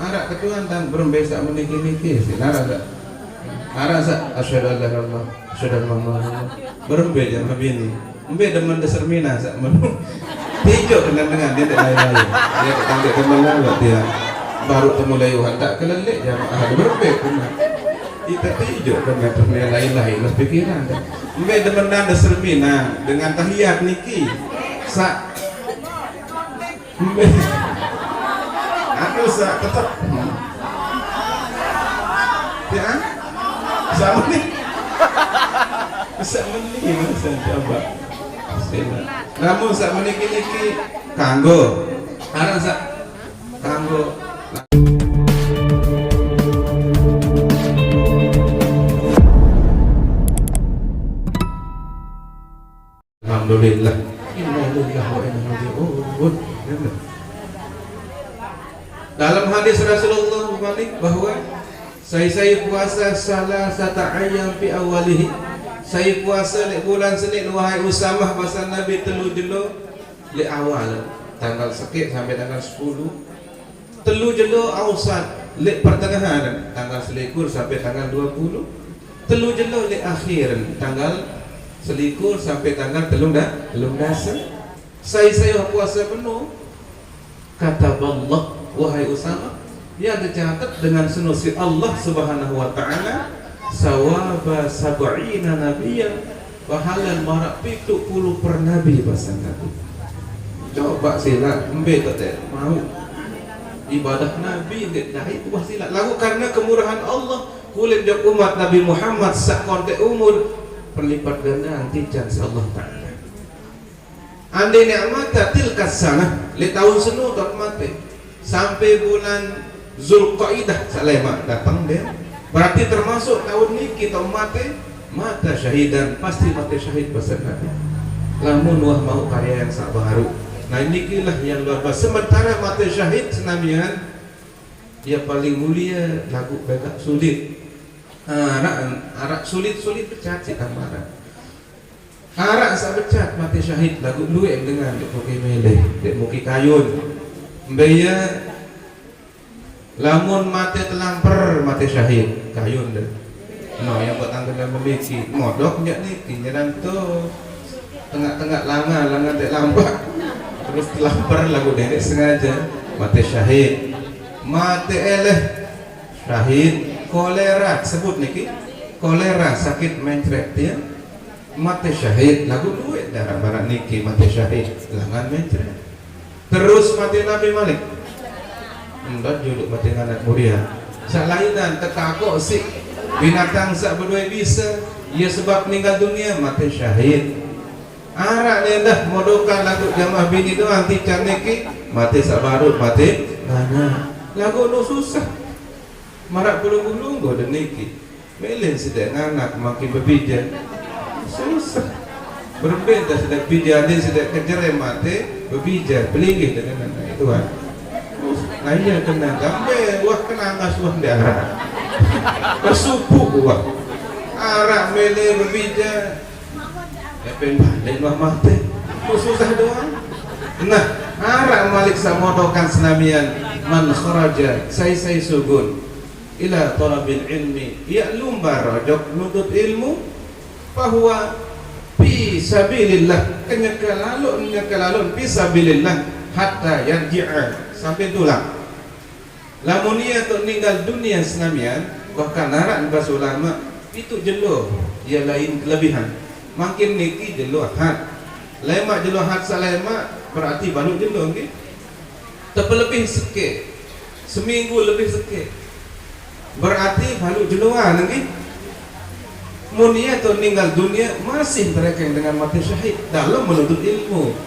arak ketuan dan berembesa meniki-niki sinar ada arak sa asyhadu an la ilaha illallah asyhadu anna muhammadan berembe jangan bini embe demen dasar mina sa menu tijo dengan dia tak lain-lain dia tangga kembali dia baru temulai tak kelelek jamaah ada berembe kena kita tijo dengan dunia lain-lain mas pikiran embe demen dasar mina dengan tahiyat niki sa embe aku sa tetap ya sama nih bisa meni masa coba namun sa meniki-niki kanggo arang sa kanggo alhamdulillah innalillahi wa inna ilaihi raji'un. Dalam hadis Rasulullah bahwa saya puasa salah satu ayam fi awalihi. Saya puasa di bulan Senin wahai Usamah bahasa Nabi telu jelo di awal tanggal sekit sampai tanggal 10. Telu jelo awsat di pertengahan tanggal selikur sampai tanggal 20. Telu jelo di akhir tanggal selikur sampai tanggal telung dasar. Saya puasa penuh. Kata Allah wahai Usamah, yang dicatat dengan senusi Allah Subhanahu wa taala sawaba sab'ina nabiyyan pahala marak 70 per nabi bahasa Nabi. Coba sila embe tak mau ibadah nabi ndak naik buah sila lagu karena kemurahan Allah kulit jak umat Nabi Muhammad sak kontek umur perlipat ganda nanti chance Allah taala. Andai nikmat tilka sanah li tahun senu tak mati sampai bulan Zulqaidah salema datang dia berarti termasuk tahun ini kita mati mata syahidan pasti mati syahid bahasa Nabi lamun wah mau karya yang sak baru. Nah inilah yang luar biasa sementara mati syahid senamian dia paling mulia lagu begak sulit arak sulit bercaci amaran arak sak becat mati syahid lagu luwe dengan dek muki meleh dek muki kayun mbaya lamun mati telamper mati syahid kayun deh no yang buat tanggal memiliki modok nyak nih kinyaran tuh tengah-tengah langa tak lambat terus telamper lagu dedek sengaja mati syahid mati eleh syahid kolera sebut niki kolera sakit mencret dia mati syahid lagu duit darah barat niki mati syahid langan mencret terus mati Nabi Malik enggak juluk mati anak mulia salainan tekako si binatang sak berdua bisa ia sebab meninggal dunia mati syahid arak nendah modokan lagu jamaah bini doang ticar niki mati sabarut mati mana lagu no susah marak gulung-gulung go dan niki melin sedek anak makin berbija susah berbeda sedek bija dia sedek kejar mati berbija pelingih dengan anak itu kan nah iya kena gambe wah kena ngas wah di arak bersupu wah arak mele berbija epen balik wah mati susah doang. Nah arak malik samodokan senamian man kharaja say sugun ila talabil ilmi ya lumba rojok nutut ilmu bahwa fi sabilillah kenyakalalun fi sabilillah hatta yarji'a sampai tulang lamun ia tu ninggal dunia senamian bahkan narak bahasa ulama itu jelo ia lain kelebihan makin niki jelo had lemak jelo had salema berarti baru jelo nggih terlebih sikit seminggu lebih sikit berarti baru jeloan nggih mun ia tu ninggal dunia masih terekeng dengan mati syahid dalam menuntut ilmu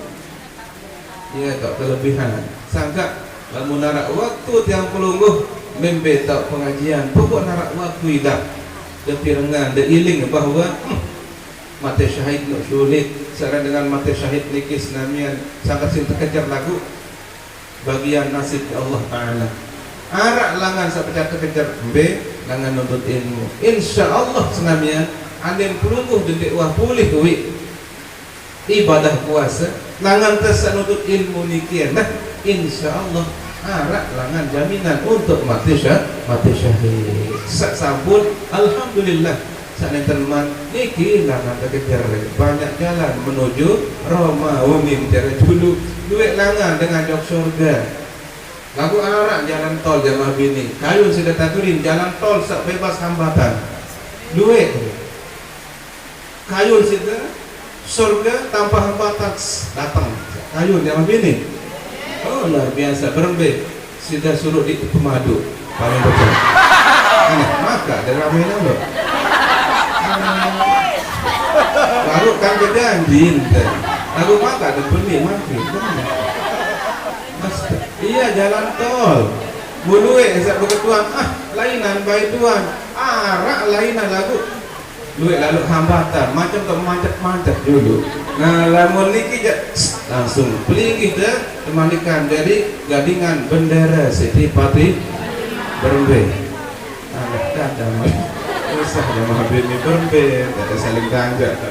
ia tak kelebihan sangka lamun narak waktu tiang pelungguh membe tak pengajian pokok narak waktu idak tapi rengan de iling bahwa mati syahid nak sulit secara dengan mati syahid niki senamian sangat cinta kejar lagu bagian nasib Allah Ta'ala arak langan sapecah kejar be langan nuntut ilmu insyaallah senamian andin pelungguh dendek wah pulih wi ibadah puasa langan tersa nuntut ilmu niki nah insyaallah arak langan jaminan untuk mati syahid. Sak sampun alhamdulillah sanenten man niki langan kejar banyak jalan menuju Roma umi bicara dulu duit langan dengan jok surga. Lagu arak jalan tol jamaah bini kayun sudah taturin jalan tol sak bebas hambatan duit kayun sudah surga tanpa hambatan datang kayun jamaah bini. Oh luar biasa berembe sudah suruh di pemadu paling betul. Maka dari ramainya loh. Lalu kan kejanjin lalu maka ada benih makin iya jalan tol buluwe esak beketuan lainan baik tuan arak lainan lagu duit lalu hambatan macam tak mancat dulu. Nah lamun niki langsung pelingih dah temanikan dari gadingan bendera Siti Pati berembe anak dadam usah jamaah bini berembe ada saling ganja ada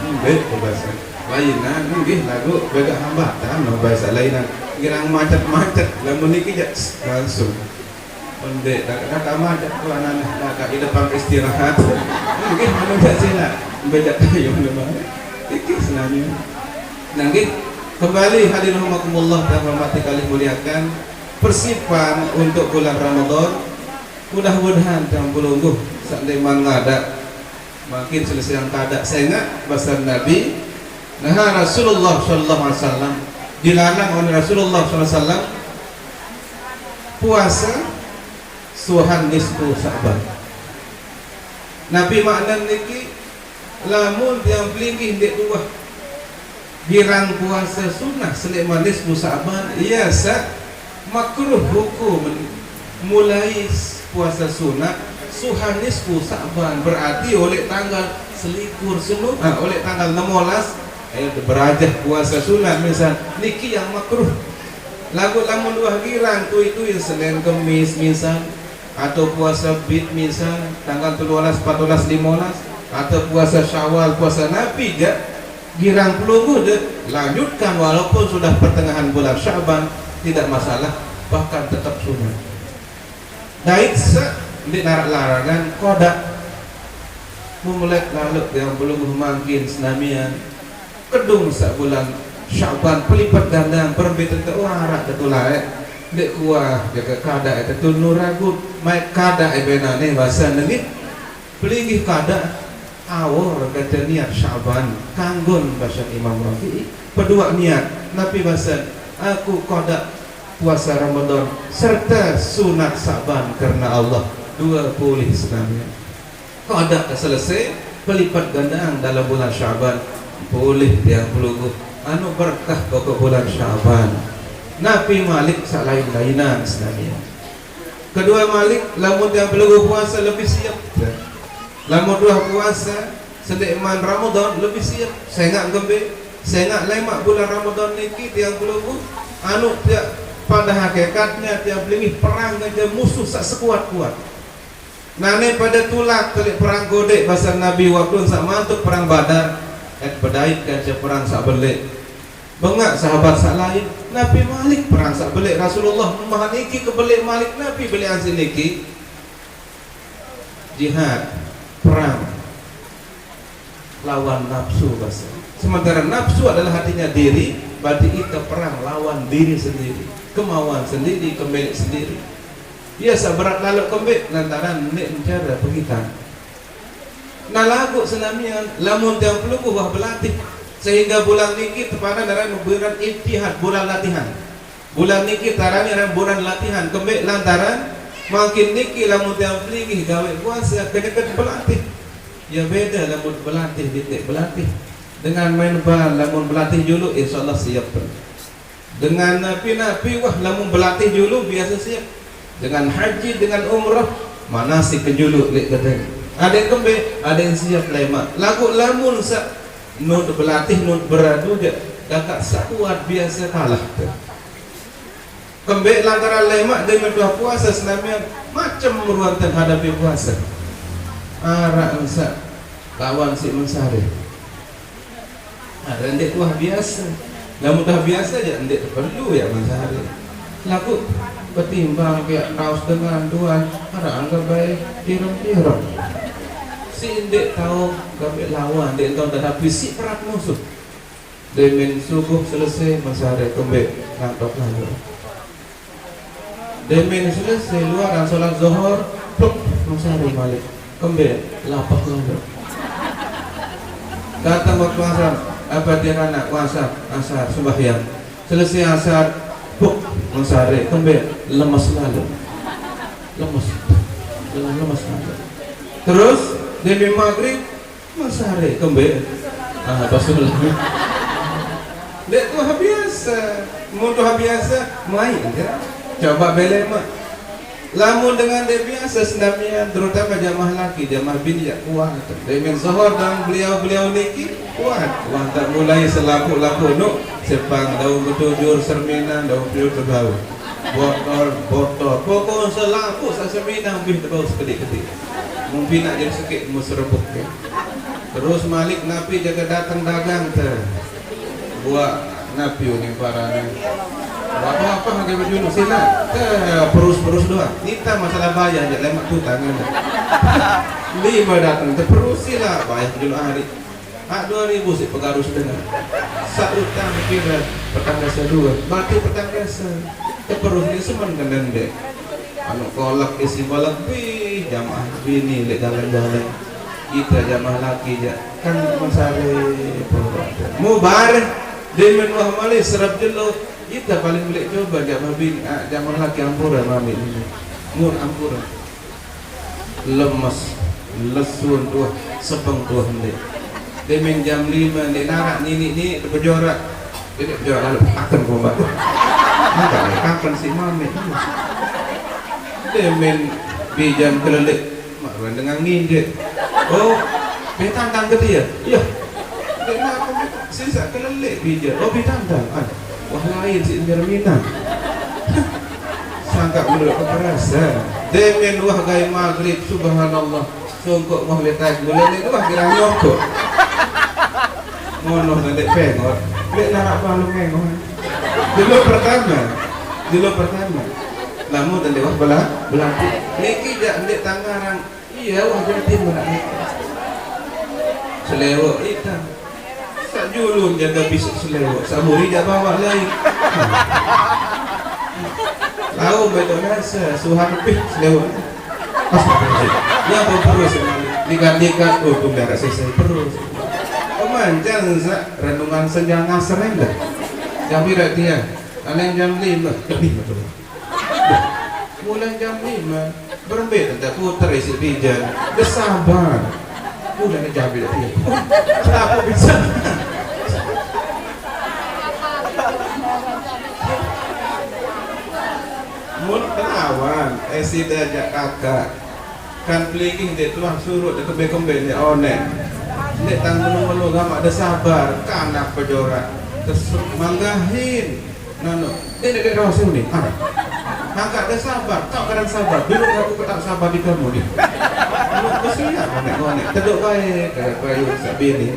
embe bahasa lainan nggih lagu beda hambatan no bahasa lainan girang macet lamun niki langsung pendek kata macet ku anak di depan istirahat nggih anu jak sila beda kayu lemah iki senanya nggih kembali hadirin rahimakumullah dan hormati kali muliakan persiapan untuk bulan Ramadan mudah-mudahan jam pelungguh sampai mangada makin selesai yang kada saya ingat bahasa Nabi nah Rasulullah sallallahu alaihi wasallam dilarang oleh Rasulullah sallallahu alaihi wasallam puasa suhan nisfu Sa'ban. Nabi makna niki lamun yang pelingih dek dua girang puasa sunnah seleman nisfu Sa'ban iya sa makruh hukum mulai puasa sunnah suhan nisfu Sa'ban berarti oleh tanggal selikur sunu oleh tanggal 16 berajah puasa sunnah misal niki yang makruh lagu lamun dua girang tui Senin Kemis misal atau puasa bid misal tanggal 13, 14, 15 atau puasa Syawal puasa Nabi girang pelungguh lanjutkan walaupun sudah pertengahan bulan Sya'ban tidak masalah bahkan tetap sunnah. Daik di larangan kodak memulai lalu yang belum makin senamian kedung bulan Sya'ban pelipat gandang perbitan warak tetulai dek kuah jaga kada itu nuragut mai kada benane bahasa nengit pelingih kada awor kata niat Sya'ban kanggon bahasa Imam Rafi'i kedua niat Nabi bahasa aku kada puasa Ramadan serta sunat Sya'ban karena Allah 20 Islamnya kada selesai pelipat gandang dalam bulan Sya'ban boleh yang pelungguh anu berkah pokok bulan Sya'ban. Nabi Malik salain-lainan sebenarnya. Kedua Malik lamun yang pelungguh puasa lebih siap. Lamun dua puasa sedekman Ramadan lebih siap. Saya ngak gembe, saya ngak lemak bulan Ramadan niki tiang pelungguh anu tiap pada hakikatnya tiang pelingih perang dengan musuh sak sekuat-kuat. Nane pada tulak telik perang godek bahasa Nabi waktu sak mantuk perang Badar pedait kaca perang sak belik. Bengak sahabat sak lain Nabi Malik perang sak belik Rasulullah memahan iki ke belik Malik Nabi belik hasil iki jihad perang lawan nafsu bahasa. Sementara nafsu adalah hatinya diri berarti kita perang lawan diri sendiri kemauan sendiri kembali sendiri biasa berat lalu kembali lantaran nek mencara pengitan nah lagu senamian lamun tiang pelungguh wah berlatih sehingga bulan niki tepana daran bulan ijtihad bulan latihan bulan niki tarani daran bulan latihan kembali lantaran makin niki lamun tiang pelingih gawe puasa kena berlatih ya beda lamun berlatih didik berlatih dengan main bal lamun berlatih dulu insyaallah siap dengan nabi wah lamun berlatih dulu biasa siap dengan haji dengan umrah manasik penjuluk lek kadang ada yang kembali ada yang siap lemak lagu lamun sa nun berlatih nun beradu je kakak sakuat biasa kalah kembali lantaran lemak dengan dua puasa senamian macam meruankan hadapi puasa arak sa lawan si mensari ada ndek wah biasa namun dah biasa je ndek perlu ya mensari lagu ketimbang kayak raus dengan tuan ada anggap baik direm-direm si indek tahu gambil lawan dia tahu dah habis si perat musuh demen subuh selesai masare kembali ngantok lalu demen selesai luar dan sholat zuhur pluk masare balik kembali lapak lalu datang waktu asar apa dia anak asar sembahyang selesai asar pluk masare kembali lemas lalu lemas lalu terus demi maghrib masare kembali basuh lagi dek tu biasa mudah biasa main ya coba beli mah lamun dengan dia biasa senamnya terutama jamaah laki jamaah bini ya kuat dengan zuhur dan beliau niki kuat tak mulai selaku-laku nuk sepang daun betujur sermina daun piur terbau botol pokok selaku sasemina lebih terbau sekedik-kedik mungkin nak jadi sikit muserebuk ya. Terus Malik Nabi jaga datang dagang ter buat Nabi ni para ni apa harga baju ni sila perus doang kita masalah bayar je lemak tu tangan lima datang terperus sila bayar dulu hari 2,000 si pengaruh sedang sak utang kira petang dasa 2 berarti petang dasa terperus ni semen kandang dek anu kolak isi lebih jamaah bini lek jalan-jalan kita jamaah laki je kan masalah mubar demen wah malih serap jelo kita paling boleh coba jamaah bini jamaah laki ampuran mami ini mun ampuran lemas lesun tuah sepeng tuah ndek demen jam 5 ndek narak ni berjorak ini berjorak lalu akan kombat enggak kapan si mami demen bijam kelelek makruan dengan nginjek oh betantang ke dia iya dia aku sisa kelelek bijam oh betantang wah lain si Jermina sangka menurut keperasan demen wah gaya maghrib subhanallah songkok mau letak bulan itu wah kira nyokok ngono nanti pengot lek narak palu mengon dulu pertama namun dan dewa belati niki jak ndek tangarang iya wah jadi timur selewok hitam sak julun jaga bisik selewok saburi jak bawa lain lalu betul nasa suhan pih selewok ya perus dikat tuh darah selesai perus pemanjang renungan senjang ngasreng dah jam berapa dia aneh jam 5 lebih betul mulai jam 5 berembet entah putar isi pijan bersabar udah jam berapa dia kenapa bisa mun kenawan esi dajak kakak kan pelikih dia tuang surut dia kembali onen dia tanggung melu gama ada sabar kanak pejorak terus manggahin nano dia rasul ni angkat dah sabar, tak kadang sabar. Dulu aku tak sabar di kamu ni. Lu kesian konek-konek. Teduk baik, kayu sabini.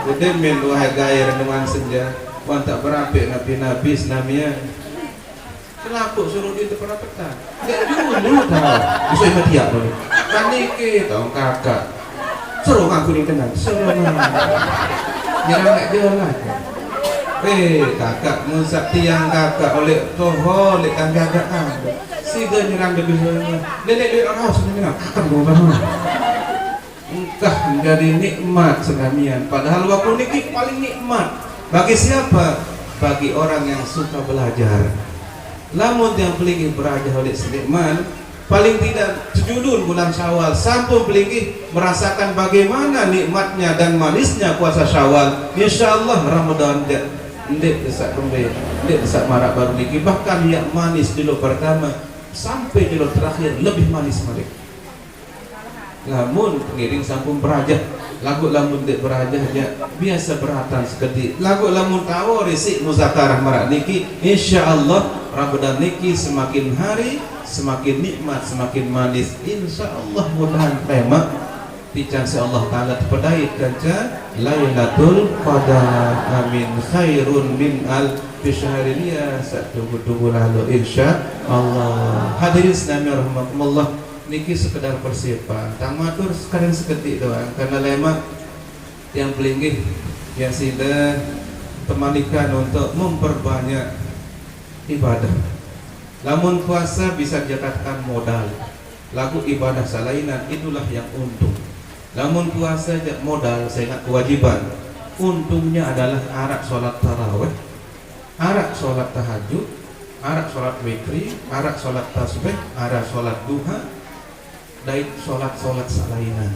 Kemudian men wahai gaya renungan senja, wan tak berapik nabi-nabi senamia. Kenapa suruh dia terpera petang? Dia dulu tahu. Bisa mati aku ni. Kan niki tahu kakak. Suruh aku ni tenang. Suruh mana? Jangan nak jalan. Kakak musab tiang kakak oleh toho oleh tangga kakak siga nyerang lebih nenek dia orang haus nyerang akan bawa entah menjadi nikmat senamian padahal waktu ini paling nikmat bagi siapa? Bagi orang yang suka belajar lamun yang pelingin belajar oleh senikman paling tidak 7 bulan Syawal sampai pelingin merasakan bagaimana nikmatnya dan manisnya puasa Syawal insyaallah Ramadan ndek desak kembali ndek desak marak baru lagi bahkan yang manis dulu pertama sampai dulu terakhir lebih manis mereka lamun pengiring sampun berajah lagu lamun ndek berajah aja biasa beratan seketik lagu lamun tahu risik muzakarah marak niki insyaallah Ramadan niki semakin hari semakin nikmat semakin manis insyaallah mudahan tema dicansi Allah Ta'ala terpedait kanca Lailatul Qadar amin khairun min fi syahriya satunggu lalu insya Allah. Hadirin sekalian rahimakumullah, niki sekedar persiapan tang matur sekadang seketik doang karena lemak yang pelinggih yang sida temanikan untuk memperbanyak ibadah. Lamun puasa bisa dikatakan modal, lagu ibadah salainan itulah yang untung. Lamun puasa jak modal, saya ingat kewajiban. Untungnya adalah arak sholat tarawih, arak sholat tahajud, arak sholat witri, arak sholat tasbih, arak sholat duha, dan sholat salainan.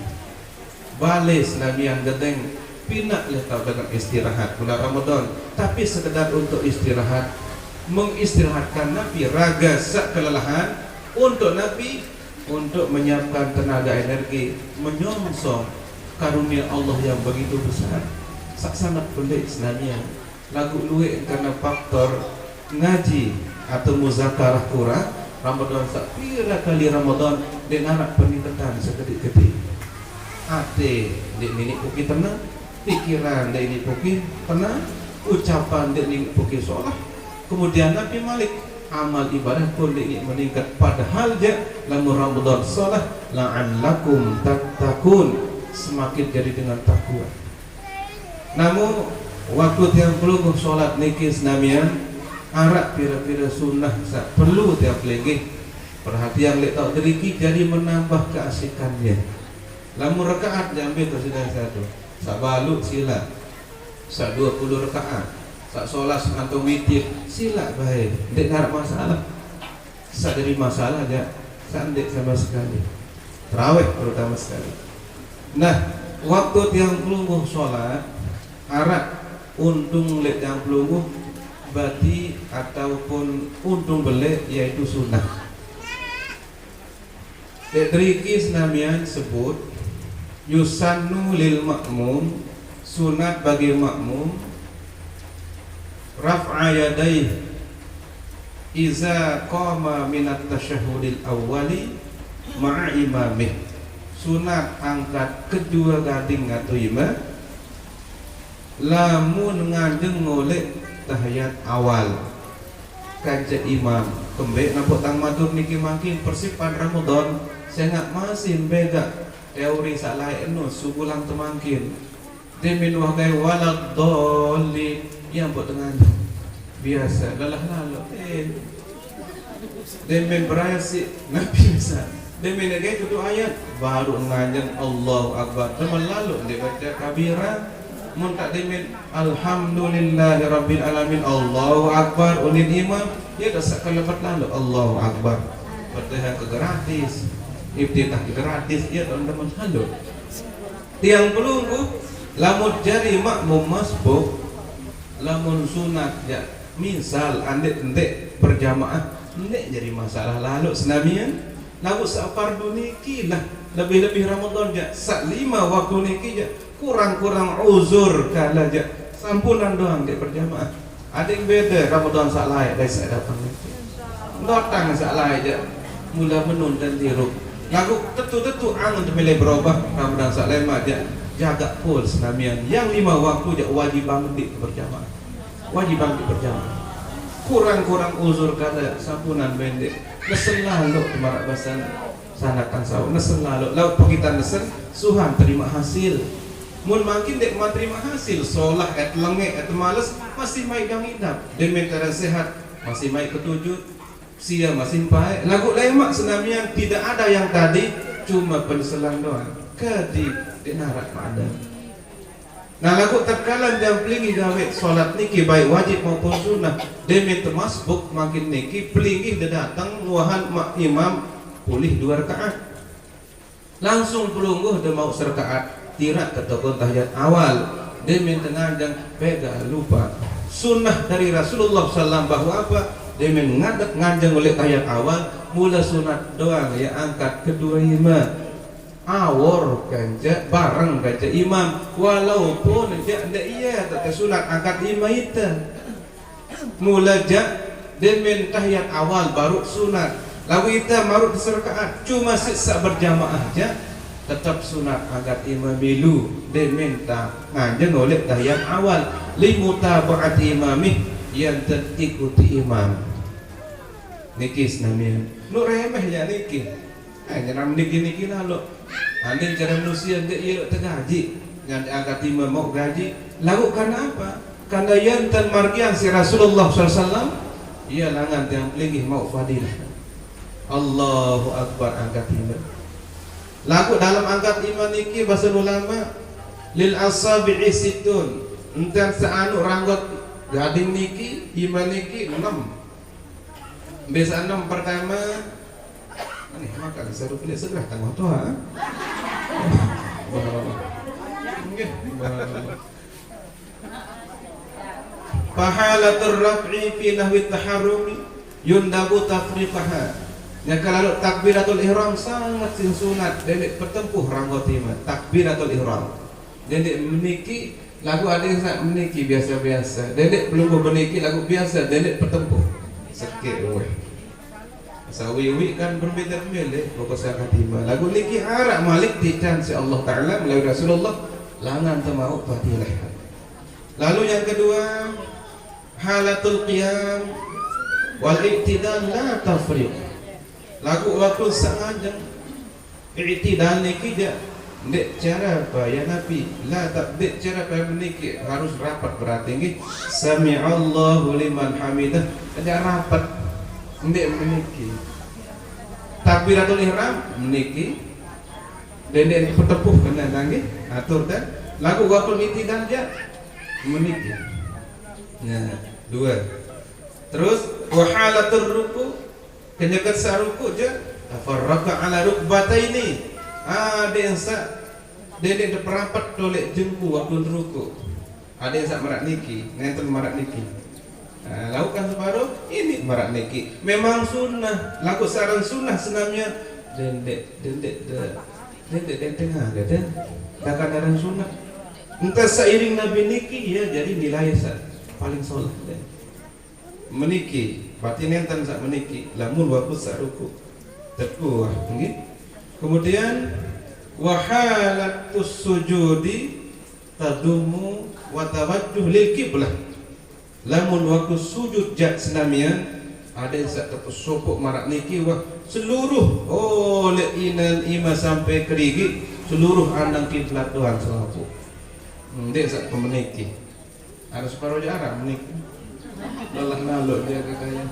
Balik selamian gedeng pinak letak dengan istirahat bulan Ramadan, tapi sekedar untuk istirahat, mengistirahatkan Nabi raga sak kelelahan untuk Nabi untuk menyiapkan tenaga energi menyongsong karunia Allah yang begitu besar. Sak sangat pelik sebenarnya lagu luwe karena faktor ngaji atau muzakarah kurang Ramadan sak pira kali Ramadan dengan anak peningkatan seketik-ketik ate dek nini puki tenang, pikiran dek nini puki tenang, ucapan dek nini puki sholat. Kemudian Nabi Malik amal ibadah pun dek nini meningkat. Padahal je lamun Ramadan sholat la'allakum tattaqun, semakin jadi dengan takwa. Namun waktu tiang perlu sholat niki senamian arak pira-pira sunnah sak perlu tiap lagi perhatian lek tak deriki jadi menambah keasikannya. Lamun rakaat diambil tersedia satu, sak balut sila, sak 20 rakaat, sak solas atau witir sila baik, dek nak masalah, sak dari masalah aja, sak dek sama sekali, terawih terutama sekali. Nah, waktu tiang pelungguh sholat, arak untung lek tiang pelungguh bati ataupun untung belek yaitu sunnah. Dek deriki senamian sebut yusannu lil makmum, sunat bagi makmum raf'a yadayhi iza qama minat tasyahudil awwali ma'a imamih. Sunat angkat kedua gading atau imam lamun ngajeng ngoleh tahiyat awal kaca imam kembali nampak tang matur niki makin persiapan Ramadan saya nggak masih beda teori salah eno subulang temangkin demin wagai walad dolin yang buat dengan biasa lelah lalu demin berasi nabi bisa demin lagi itu ayat baru ngajeng Allahu Akbar teman lalu dia baca kabira mun tak demin alhamdulillahi rabbil alamin Allahu Akbar ulil imam ya dah sekali lepas lalu Allahu Akbar bertahap gratis iftitah gratis ya teman-teman halo tiang pelunggu lamun jari makmum masbuk lamun sunat ya misal andek berjamaah ndek jadi masalah lalu senamian lalu safardu niki lah lebih-lebih Ramadan ya sak 5 waktu niki ya kurang-kurang uzur kala aja sampunan doang di berjamaah ada yang beda Ramadan sak lain dari saya datang datang sak lain aja mula menun dan tiru lagu tetu-tetu angun temilai berubah Ramadan sak lain aja jaga full senamian yang 5 waktu aja wajib bangun di berjamaah wajib bangun di berjamaah kurang-kurang uzur kala sampunan bendek nesen lalu kemarak basan sanakan sawah nesen lalu laut pengitan nesen Suhan terima hasil mun makin dek ma terima hasil solah et lenge et males masih mai gang idap demen cara sehat masih mai ketujuh sia masih baik lagu lemak senamian tidak ada yang tadi cuma penselang doang kadi dinarat ada. Nah lagu terkalan jam pelingi gawe solat niki baik wajib maupun sunnah demen temasbuk makin niki pelingi datang nuahan mak imam pulih 2 rakaat langsung pelungguh de mau serakaat tirak ketakun tahiyat awal demen tengah dan beda lupa sunnah dari Rasulullah SAW bahwa apa demen ngadep nganjeng oleh tahiyat awal mula sunat doang ya angkat kedua imam awor kanja bareng kanja imam walaupun ndak iya tak sunat angkat imam itu mula demen tahiyat awal baru sunat lalu itu baru serakaat cuma sisa berjamaah aja tetap sunat angkat imam bilu demen tak nganjeng oleh tahiyat awal limutaba'ati imamih yang terikuti imam niki senamnya nu remeh ya niki jangan niki lalu andin cara manusia dia ia tergaji yang angkat imam mau gaji lalu karena apa? Karena yang margian si Rasulullah SAW ia langan yang pelingih mau fadilah Allahu Akbar angkat imam lalu dalam angkat imam niki bahasa ulama lil asabi'i situn entan seanu ranggot gading niki, iman niki 6. Biasa 6 pertama. Ini makan seru pilih segera tanggung tua. Fahalatul raf'i fi nahwi taharrumi yundabu tafriqaha. Ya kalau takbiratul ihram sangat sunat dan pertempuh ranggot iman. Takbiratul ihram. Jadi meniki lagu ada yang nak meniki biasa-biasa. Dedek belum meniki lagu biasa, dedek pertempuh. Sakit weh. Sawi-wi kan berbeda-beda pokok saya katima. Lagu niki harap malik tican si Allah Ta'ala melalui Rasulullah langan temau fadilah. Lalu yang kedua halatul qiyam wal i'tidal la tafriq. Lagu waktu sengaja i'tidal niki dia dek cara apa ya Nabi la tak dek cara apa meniki harus rapat berarti nggih sami'allahu liman hamidah ada rapat dek meniki takbiratul ihram meniki dek pertepuh kena nggih atur dan lagu waktu i'tidal dia meniki nah 2 terus wa halatul ruku kenyakan saruku je tafarraqa ala rukbataini ada yang sak dedek deperapat tolek jengku waktu ruku ada yang sak marak niki ngenten marak niki lakukan separuh ini marak niki memang sunnah laku saran sunnah senamnya dedek tengah dedek takkan ada sunnah entah seiring Nabi niki ya jadi nilai sak paling soleh meniki berarti ngenten sak meniki lamun waktu sak ruku teguh nggih. Kemudian wahalatus sujudi tadumu wa tawajjuh lil qiblah. Lamun waktu sujud jak senamian ada yang sak terpesopok marak niki wah seluruh oleh inan ima sampai kerigi seluruh andang kiblat Tuhan selaku. Dia sak pemeniki. Ada separuh jarak meniki. Lelah naluk dia katanya.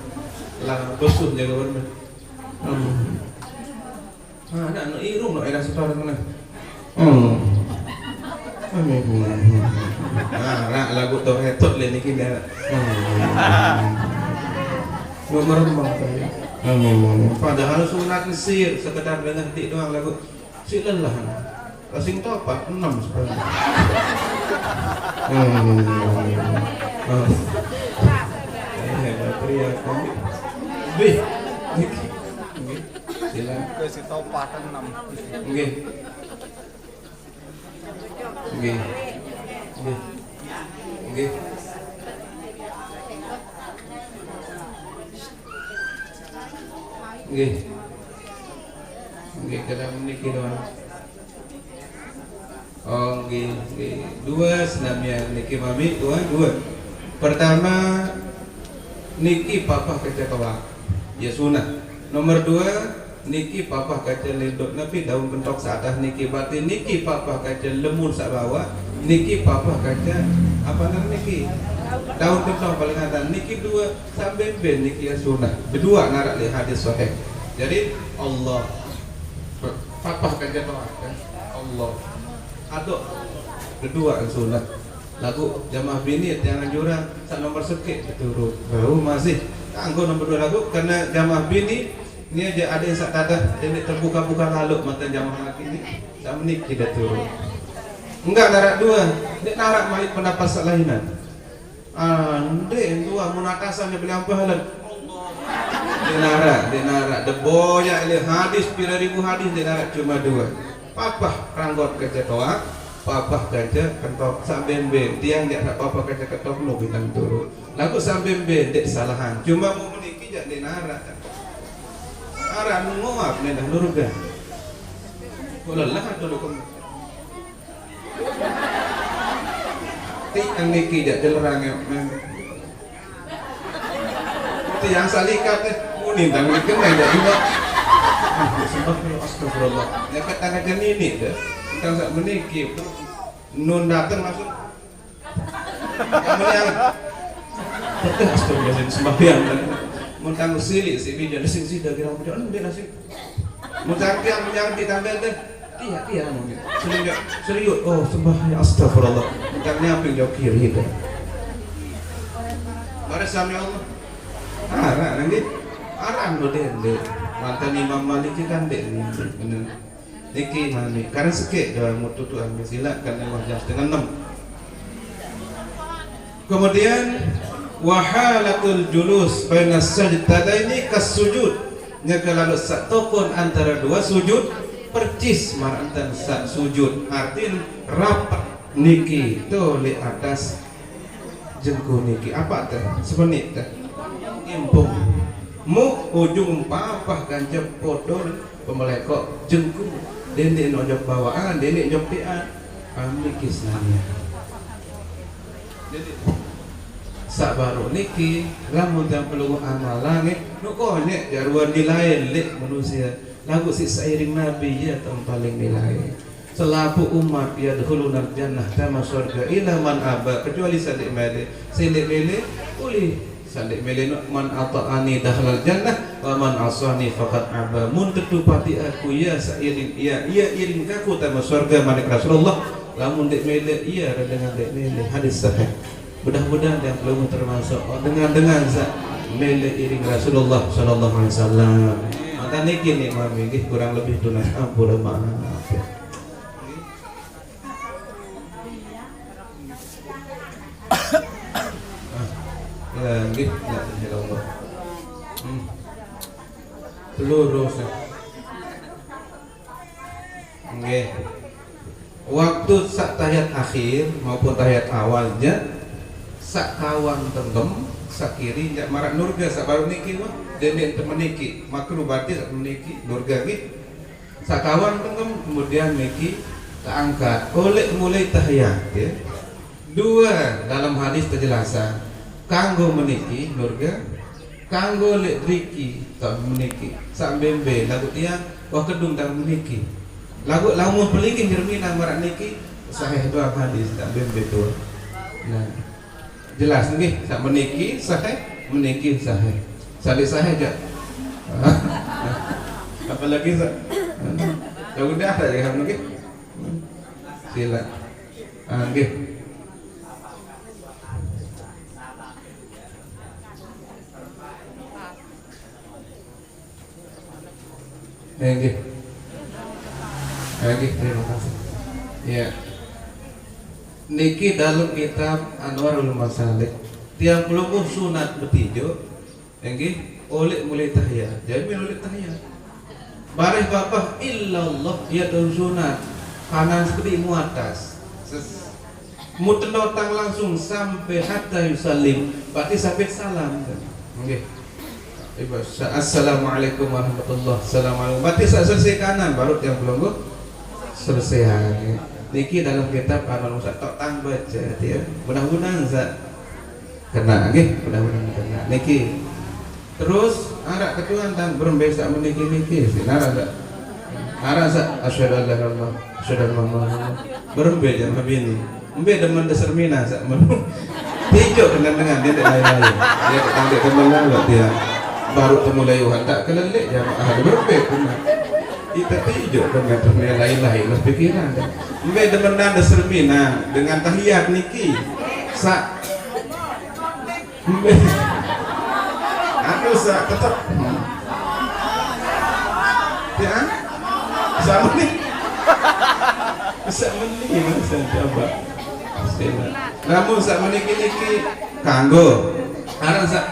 Lah besuh jaga warna. Ada irung no era setor mana? Nah, lagu to hetot le niki dah. Nomor padahal sunat sir sekedar dengan tik doang lagu. Si lelah. Sing topat 6 sebenarnya. Pria komik. Bih. Niki. Silakan kasih tahu pakan 6. Nggih. Nggih. Nggih. Nggih. Nggih kada meniki doang. Oh nggih, nggih. 2 senamnya niki mami 2. Pertama niki papa kecewa. Ya sunah. Nomor 2 niki papa kaca lendok nabi daun bentok seatas niki berarti niki papa kaca lemur sak bawah niki papa kaca apa namanya niki daun bentok paling atas niki 2 sampai ben niki ya sunnah kedua narak di hadis sahih jadi Allah papa kaca doakan Allah aduk kedua sunnah lagu jamaah bini jangan jurang sak nomor sekit turut baru masih kanggo nomor 2 lagu karena jamaah bini ini aja ada yang sak dadah ini terbuka-buka lalu mata jamaah laki ini tak menik tidak turun enggak narak 2 dia narak malik pendapat salainan dia 2 munatasan dia beli apa halal dia narak deboya ini hadis pira ribu hadis dia narak cuma 2 papah ranggot kerja toa papah kerja kentok sambembe tiang dia tak papah kerja ketok lu bilang turun lagu sambembe dek salahan cuma mau meniki jak dia narak arah menguap nih dah nurga. Kalau lah dulu kamu. Ti niki jak jelerang tiang salikat muni tang kena dak juga. Sebab astagfirullah. Ya kata ini dah. Tang sak meniki nun datang langsung. Kemudian betul astagfirullah sembahyang. Mun tang silik si bija sing sida kira mudah dia nasi. Mun tang yang ditambal teh Iya, serius. Oh, sembahyang astagfirullah. Tang nyamping jauh kiri itu. Mari sami Allah. Nanti arang lo deh. Mantan Imam Malik kan deh niki mani. Karena sekek dalam mutu tu ambil sila kan 15:6. Kemudian wahalatul julus baina sajdataini kasujud. Nya kalau satokon antara dua sujud percis marantan sak sujud artin rapat niki tu li atas jengku niki apa teh semenit teh impung mu ujung papah kancep podol pemelekok jengku dendek nojok bawaan dendek jok dian niki senanya jadi sak baru niki lamun yang perlu amal langit nukonya jaruan nilai lek manusia lagu si seiring Nabi ya yang paling nilai selapu umat ya dahulunan jannah tama surga ila man aba kecuali sadik mele uli sadik mele man ata'ani dahlal jannah wa man asani faqad aba mun tetupati aku ya seiring ia iring kaku tama surga manik Rasulullah lamun dek mele iya dengan dek mele hadis sahih mudah-mudahan yang belum termasuk dengan sa mele iring Rasulullah sallallahu alaihi wasallam. Maka niki nih mami kurang lebih tunas ampun makna apa. Ya nggih ya Allah. Lurus. Nggih. Waktu sak tahiyat akhir maupun tahiyat awalnya sak kawan tenggem sak kiri jak marak nurga sak baru niki mah dendek temeniki makruh berarti sak meniki nurga gitu sak kawan tenggem kemudian niki keangkat oleh mulai tahiyat ya. Dua dalam hadis penjelasan kanggo meniki nurga kanggo lek riki tak meniki sak bembe lagu tiang wah kedung tak meniki lagu lamun pelingin jermina marak niki sahih dua hadis tak bembe tu nah jelas nggih sak meniki sahih salik sahih aja apalagi sak ya udah ada ya nggih sila nggih nggih terima kasih ya. Niki dalam kitab Anwarul Masalik tiang pelungguh sunat betijo nggih oleh mulai tahiyat jadi oleh tahiyat barih bapak illallah ya sunat kanan seperti atas mutenotang langsung sampai hatta yusallim berarti sampai salam nggih assalamualaikum warahmatullahi wabarakatuh berarti selesai kanan baru tiang pelungguh selesai niki dalam kitab Anwar Musatok tang baca ya. Mudah-mudahan kena nggih, mudah-mudahan kena. Niki. Terus arak ketuan tang berembesa meniki-niki sinara dak. Ara sa asyhadu an la ilaha illallah, asyhadu anna muhammadan berembe jam ini. Embe demen dasar mina sak menu. Tijo dengan dia tak lain-lain. Dia tak tangkap kembali dia. Baru temulai tak kelelek jamaah berembe pun. Kita tijo dengan dunia lain-lain mas pikiran kan mbak demenan dasar mina dengan tahiyat niki sak mbak aku sak tetap ya sama nih bisa meniki mas coba namun sak meniki niki kanggo arang sak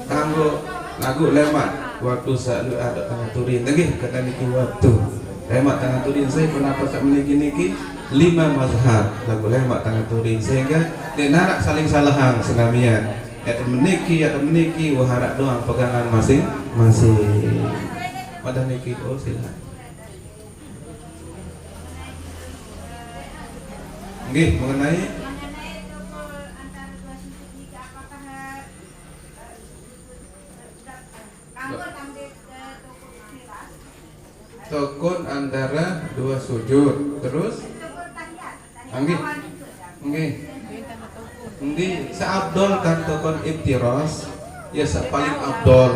kanggo lagu lemak waktu saya ada tangan turin lagi kata niki waktu lemak tangan turin saya kenapa tak meniki 5 mazhab lagu lemak tangan turin sehingga narak saling salahang senamian atau meniki waharak doang pegangan masing-masing pada niki silakan nggih mengenai tokon antara dua sujud. Terus Nggih saabdol kan tokon iftiras ya paling abdol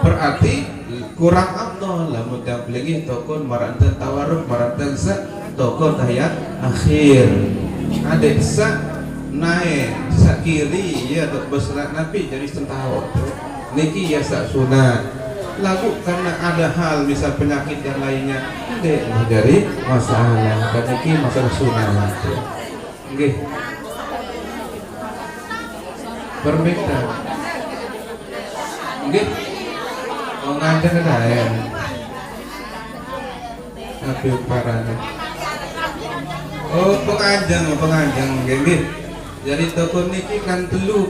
berarti kurang abdol lamun lagi tokon maranten tawarruk maranten sa tokon tahiyat akhir adek sa naik sa kiri ya tok besrat nabi jadi sentawa niki ya sa sunat lagu karena ada hal misal penyakit yang lainnya dek jadi masalah kan niki masalah sunat nggih berbeda nggih ngandeng ya tapi parane penganjang nggih jadi toko niki kan telu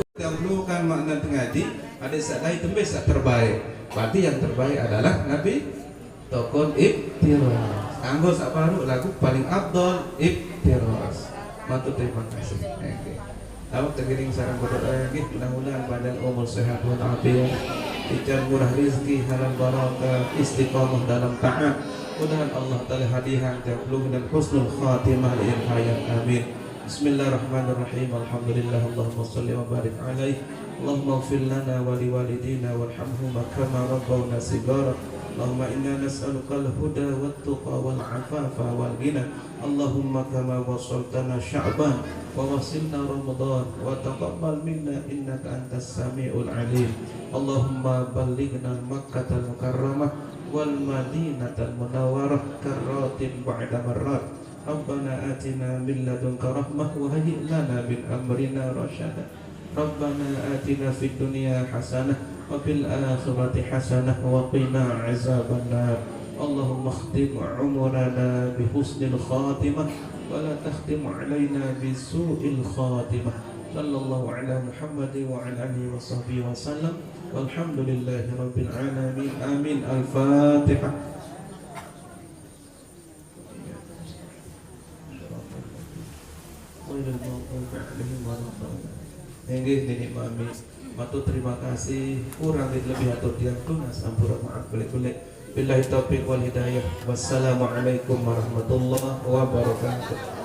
kan makna ngaji ada sadai tembe sak terbaik berarti yang terbaik adalah nabi tokon iftiras kanggo saparu lagu paling abdol iftiras matur terima kasih nggih awak tegiring sareng berdoa lagi mudah-mudahan panjang umur sehat wal afiat dijan murah rezeki halal barakah istiqamah dalam taat mudah-mudahan Allah taala hadihan tabluh dan husnul khatimah lil hayat amin bismillahirrahmanirrahim alhamdulillah Allahumma shalli wa barik alaihi Allahumma ighfir lana wa liwalidina warhamhuma kama rabbawna sigara Allahumma inna nas'aluka al-huda wat-tuqa wal-'afafa wal-ghina Allahumma kama wasaltana Sya'ban wa wasilna Ramadan wa taqabbal minna innaka antas samiul alim Allahumma ballighna Makkah al-Mukarramah wal Madinah al-Munawwarah karratin ba'da marrat Rabbana atina min ladunka rahmah wa hayyi' lana min amrina rasyada Rabbana atina fid dunya hasanah wa fil akhirati hasanah wa qina azabannar Allahumma khtim umurana bi husnil khatimah wa la takhtim alaina bi su'il khatimah sallallahu ala Muhammad wa ala alihi wa sahbihi wa sallam walhamdulillahi rabbil alamin amin al-fatihah Nggih mami matur terima kasih kurang lebih atur tiang tunas ampura maaf kulit billahi taufiq wal hidayah wassalamualaikum warahmatullahi wabarakatuh